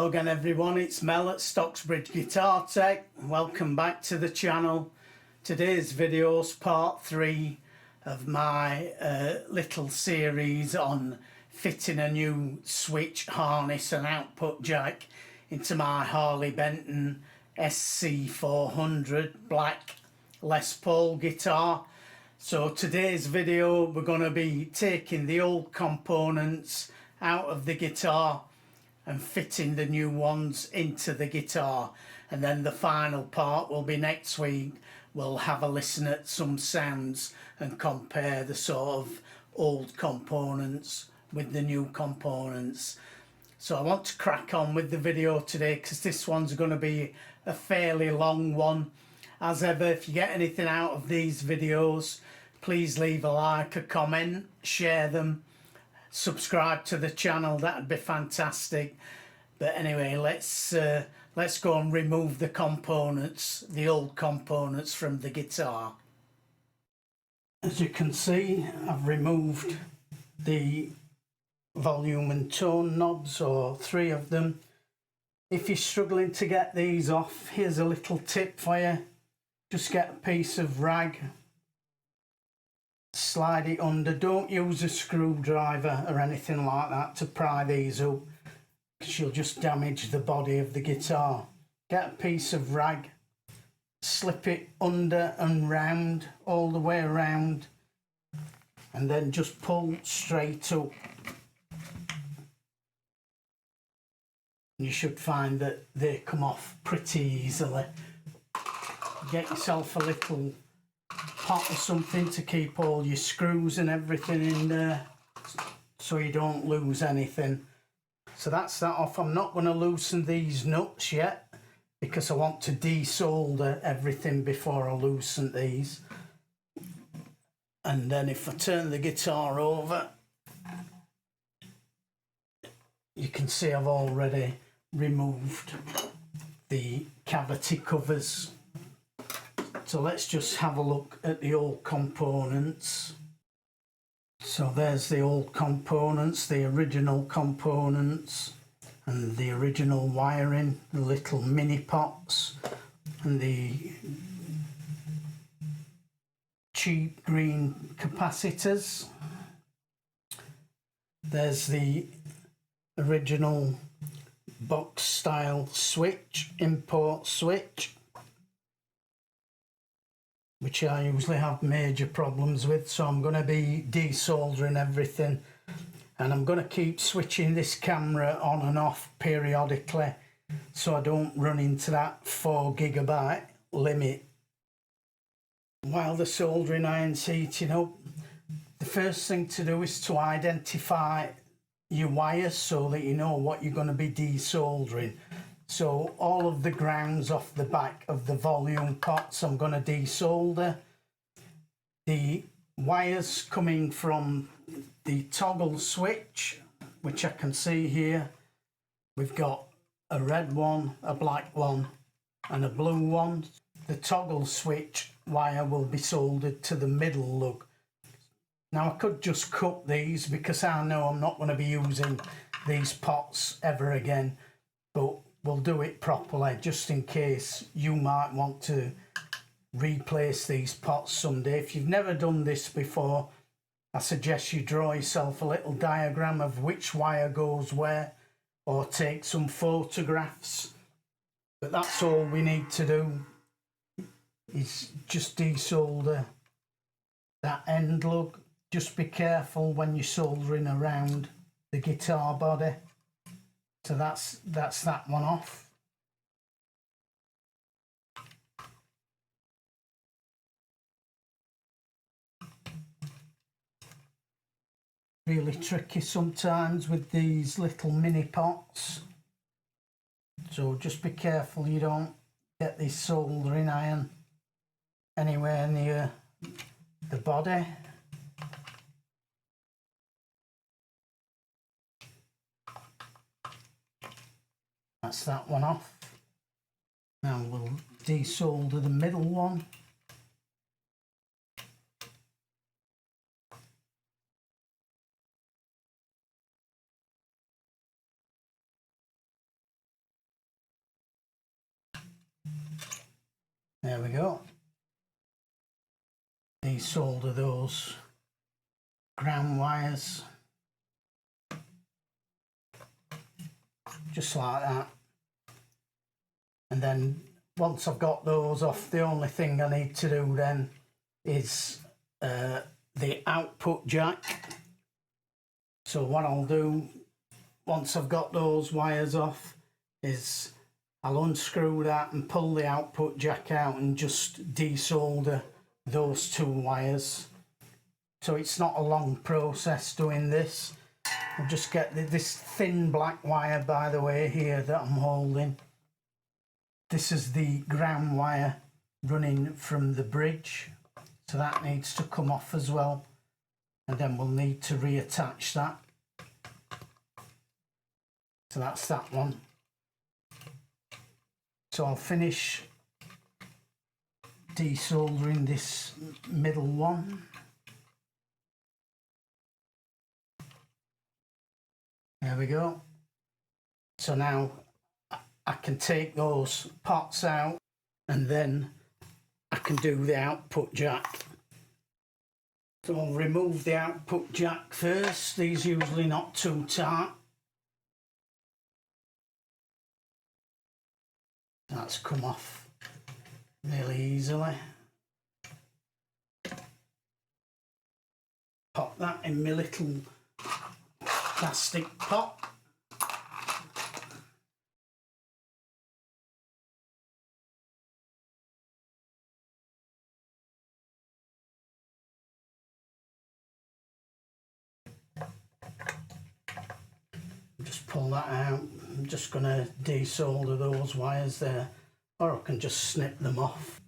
Hello again everyone, it's Mel at Stocksbridge Guitar Tech. Welcome back to the channel. Today's video is part 3 of my little series on fitting a new switch, harness and output jack into my Harley Benton SC 400 black Les Paul guitar. So today's video we're going to be taking the old components out of the guitar and fitting the new ones into the guitar, and then the final part will be next week. We'll have a listen at some sounds and compare the sort of old components with the new components. So I want to crack on with the video today because this one's going to be a fairly long one. As ever, if you get anything out of these videos, please leave a like, a comment, share them, subscribe to the channel, that'd be fantastic. But anyway, let's go and remove the components, the old components from the guitar. As you can see, I've removed the volume and tone knobs, or 3 of them. If you're struggling to get these off, here's a little tip for you. Just get a piece of rag, slide it under. Don't use a screwdriver or anything like that to pry these up, because you'll just damage the body of the guitar. Get a piece of rag, slip it under and round, all the way around, and then just pull straight up. You should find that they come off pretty easily. Get yourself a little pot or something to keep all your screws and everything in there so you don't lose anything. So that's that off. I'm not going to loosen these nuts yet because I want to desolder everything before I loosen these. And then if I turn the guitar over, you can see I've already removed the cavity covers. So let's just have a look at the old components. So there's the old components, the original components, and the original wiring, the little mini pots, and the cheap green capacitors. There's the original box style switch, import switch, which I usually have major problems with, so I'm going to be desoldering everything, and I'm going to keep switching this camera on and off periodically so I don't run into that 4 GB limit. While the soldering iron's heating up, the first thing to do is to identify your wires so that you know what you're going to be desoldering. So all of the grounds off the back of the volume pots I'm going to desolder. The wires coming from the toggle switch, which I can see here, we've got a red one, a black one and a blue one. The toggle switch wire will be soldered to the middle lug. Now I could just cut these because I know I'm not going to be using these pots ever again, but we'll do it properly just in case you might want to replace these pots someday. If you've never done this before, I suggest you draw yourself a little diagram of which wire goes where, or take some photographs. But that's all we need to do, is just desolder that end lug. Just be careful when you're soldering around the guitar body. So that's that one off. Really tricky sometimes with these little mini pots. So just be careful you don't get this soldering iron anywhere near the body. That's that one off. Now we'll desolder the middle one. desolder those ground wires just like that, and then once I've got those off, the only thing I need to do then is the output jack. So what I'll do once I've got those wires off is I'll unscrew that and pull the output jack out and just desolder those two wires. So it's not a long process doing this. I'll just get this thin black wire, by the way, here that I'm holding. This is the ground wire running from the bridge, so that needs to come off as well, and then we'll need to reattach that. So that's that one. So I'll finish desoldering this middle one. There we go. So now I can take those pots out and then I can do the output jack. So I'll remove the output jack first. These usually not too tight. That's come off really easily. Pop that in my little plastic pot. Just pull that out. I'm just going to desolder those wires there, or I can just snip them off.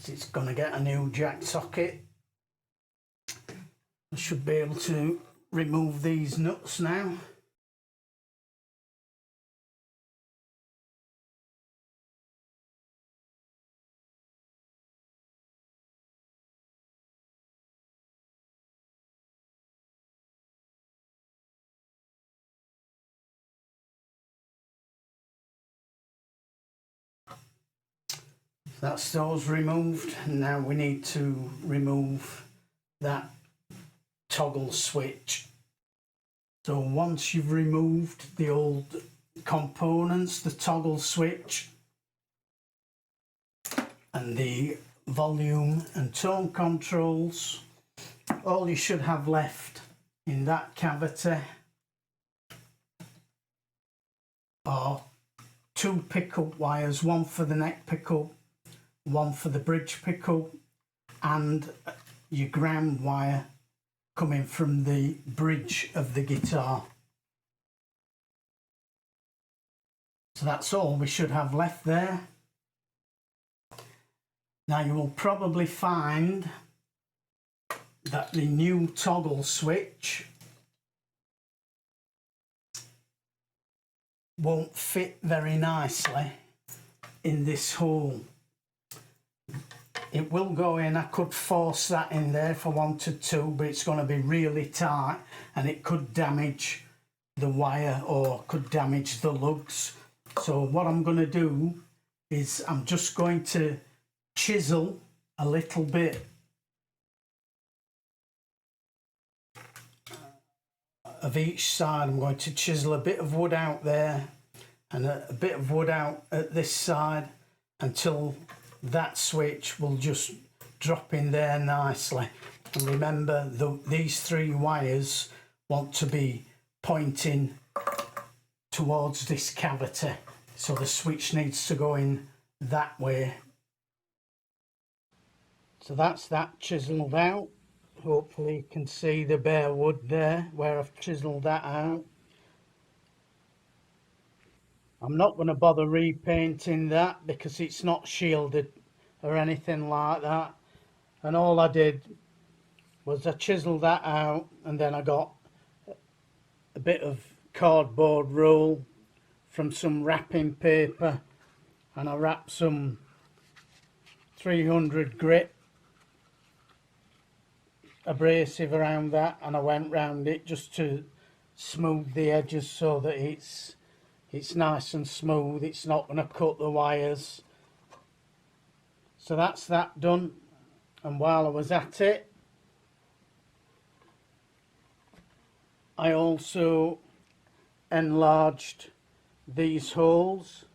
It's going to get a new jack socket. I should be able to remove these nuts now. That's those removed. Now we need to remove that toggle switch. So once you've removed the old components, the toggle switch and the volume and tone controls, all you should have left in that cavity are two pickup wires, one for the neck pickup, one for the bridge pickup, and your ground wire coming from the bridge of the guitar. So that's all we should have left there. Now you will probably find that the new toggle switch won't fit very nicely in this hole. It will go in. I could force that in there if I wanted to, but it's going to be really tight and it could damage the wire or could damage the lugs. So what I'm going to do is I'm just going to chisel a little bit of each side. I'm going to chisel a bit of wood out there and a bit of wood out at this side until that switch will just drop in there nicely. And remember, these three wires want to be pointing towards this cavity, so the switch needs to go in that way. So that's that chiselled out. Hopefully you can see the bare wood there where I've chiselled that out. I'm not going to bother repainting that because it's not shielded or anything like that, and all I did was I chiselled that out, and then I got a bit of cardboard roll from some wrapping paper and I wrapped some 300 grit abrasive around that, and I went round it just to smooth the edges so that it's nice and smooth. It's not going to cut the wires. So that's that done. And while I was at it, I also enlarged these holes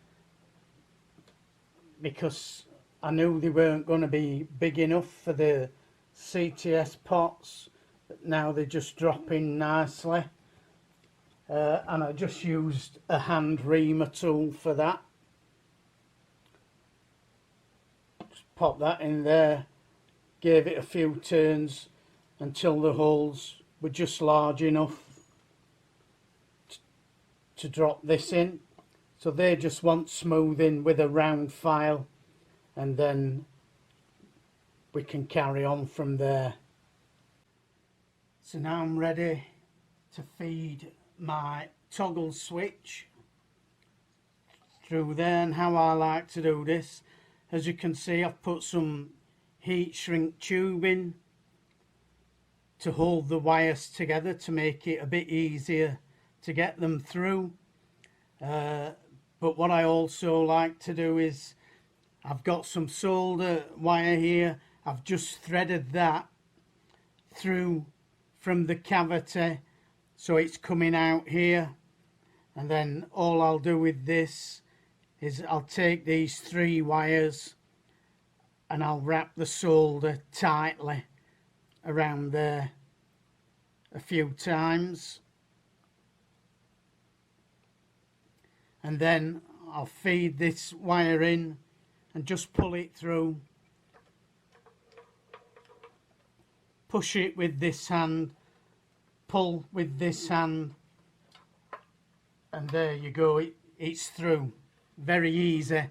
because I knew they weren't going to be big enough for the CTS pots, but now they just drop in nicely. And I just used a hand reamer tool for that. Just pop that in there, gave it a few turns until the holes were just large enough to drop this in. So they just want smoothing with a round file, and then we can carry on from there. So now I'm ready to feed my toggle switch through there, and how I like to do this, as you can see, I've put some heat shrink tubing to hold the wires together to make it a bit easier to get them through. But what I also like to do is, I've got some solder wire here, I've just threaded that through from the cavity so it's coming out here, and then all I'll do with this is I'll take these 3 wires and I'll wrap the solder tightly around there a few times, and then I'll feed this wire in and just pull it through, push it with this hand, pull with this hand, and there you go, it's through. Very easy,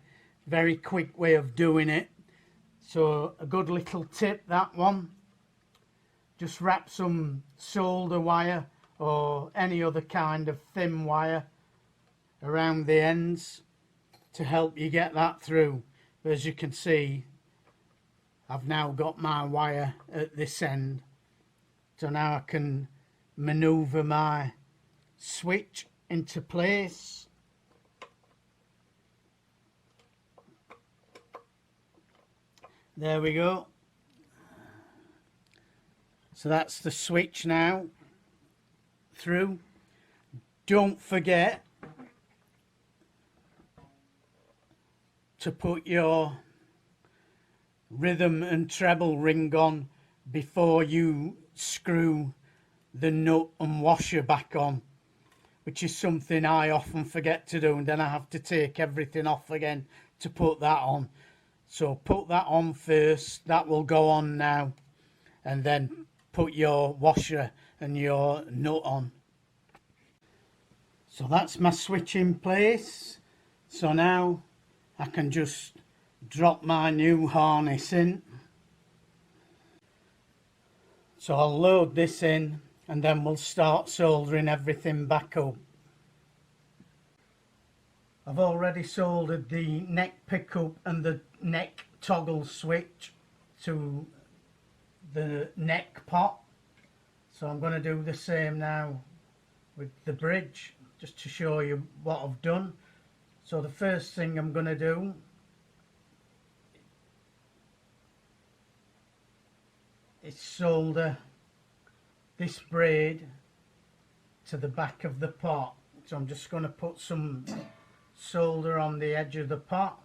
very quick way of doing it. So a good little tip, that one. Just wrap some solder wire or any other kind of thin wire around the ends to help you get that through. But as you can see, I've now got my wire at this end, so now I can maneuver my switch into place. There we go. So that's the switch now through. Don't forget to put your rhythm and treble ring on before you screw the nut and washer back on, which is something I often forget to do, and then I have to take everything off again to put that on. So put that on first, that will go on now, and then put your washer and your nut on. So that's my switch in place. So now I can just drop my new harness in. So I'll load this in and then we'll start soldering everything back up. I've already soldered the neck pickup and the neck toggle switch to the neck pot. So I'm going to do the same now with the bridge, just to show you what I've done. So the first thing I'm going to do is solder this braid to the back of the pot. So I'm just going to put some solder on the edge of the pot.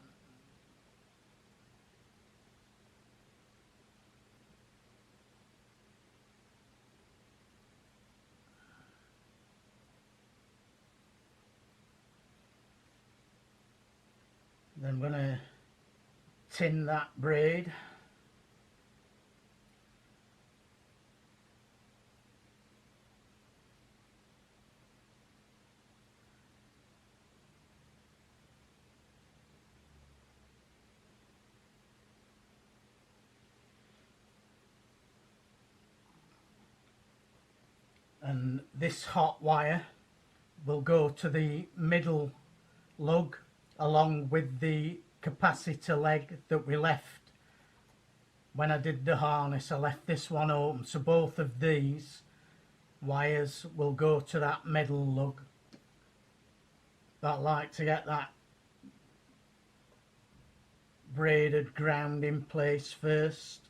Then I'm going to tin that braid. And this hot wire will go to the middle lug along with the capacitor leg that we left when I did the harness. I left this one open, so both of these wires will go to that middle lug. But I like to get that braided ground in place first.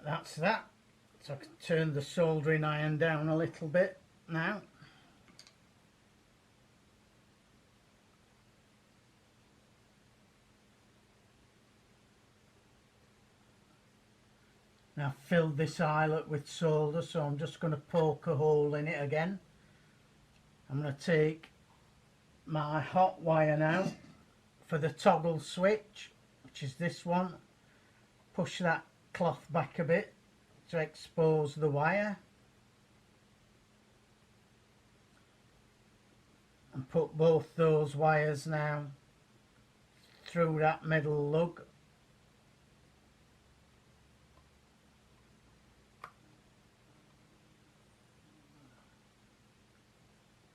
That's that. So I can turn the soldering iron down a little bit now. Now I've filled this eyelet with solder, so I'm just going to poke a hole in it again. I'm going to take my hot wire now for the toggle switch, which is this one. Push that cloth back a bit to expose the wire, and put both those wires now through that middle lug.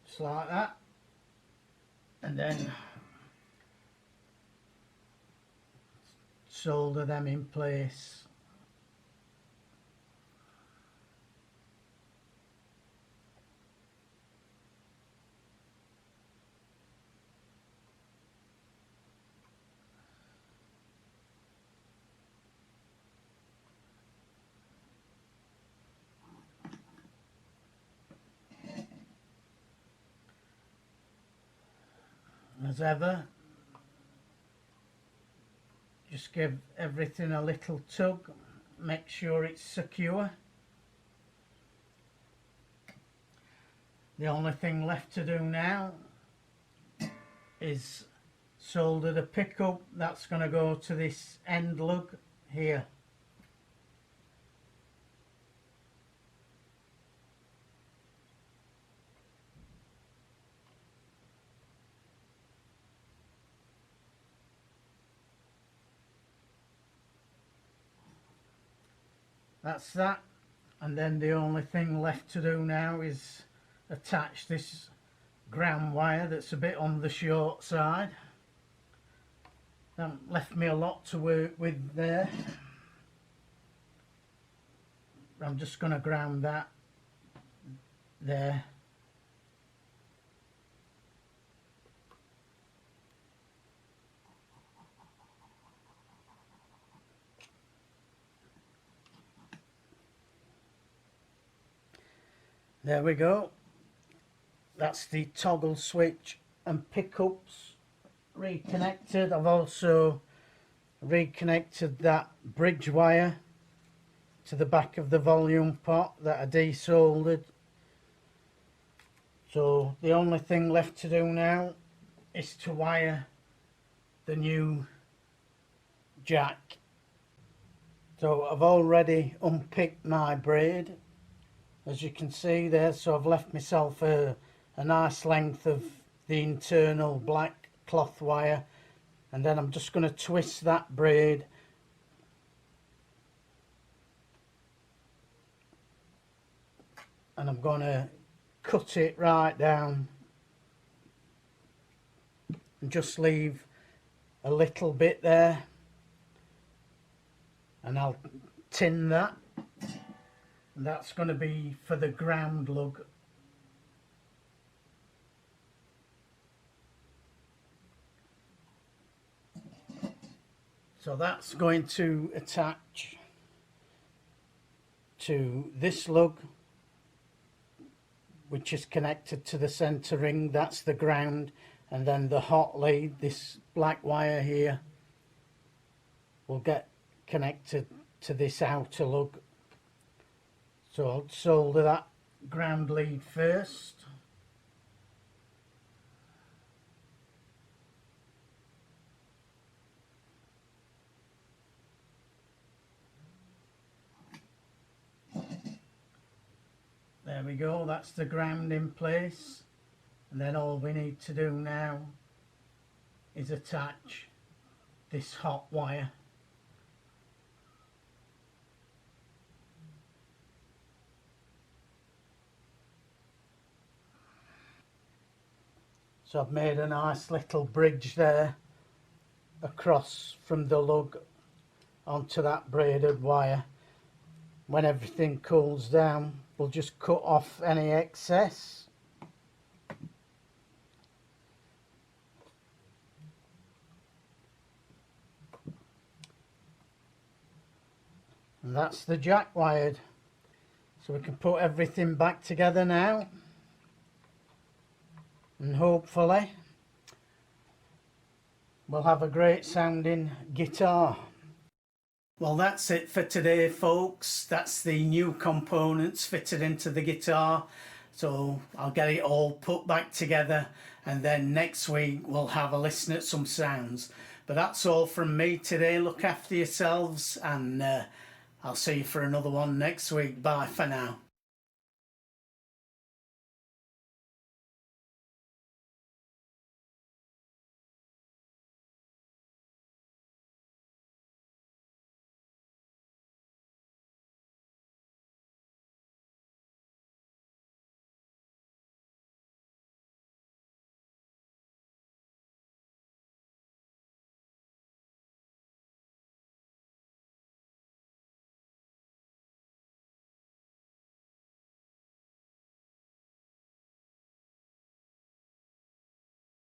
Just like that, and then solder them in place. As ever, just give everything a little tug, make sure it's secure. The only thing left to do now is solder the pickup that's going to go to this end lug here. That's that, and then the only thing left to do now is attach this ground wire that's a bit on the short side. That left me a lot to work with there. I'm just going to ground that there. There we go. That's the toggle switch and pickups reconnected. I've also reconnected that bridge wire to the back of the volume pot that I desoldered. So the only thing left to do now is to wire the new jack. So I've already unpicked my braid, as you can see there, so I've left myself a nice length of the internal black cloth wire, and then I'm just going to twist that braid and I'm going to cut it right down and just leave a little bit there, and I'll tin that. And that's going to be for the ground lug. So that's going to attach to this lug, which is connected to the centre ring. That's the ground, and then the hot lead, this black wire here, will get connected to this outer lug. So I'll solder that ground lead first. There we go, that's the ground in place, and then all we need to do now is attach this hot wire. So I've made a nice little bridge there across from the lug onto that braided wire. When everything cools down, we'll just cut off any excess. And that's the jack wired. So we can put everything back together now. And hopefully we'll have a great sounding guitar. Well, that's it for today, folks. That's the new components fitted into the guitar. So I'll get it all put back together, and then next week we'll have a listen at some sounds. But that's all from me today. Look after yourselves, and I'll see you for another one next week. Bye for now.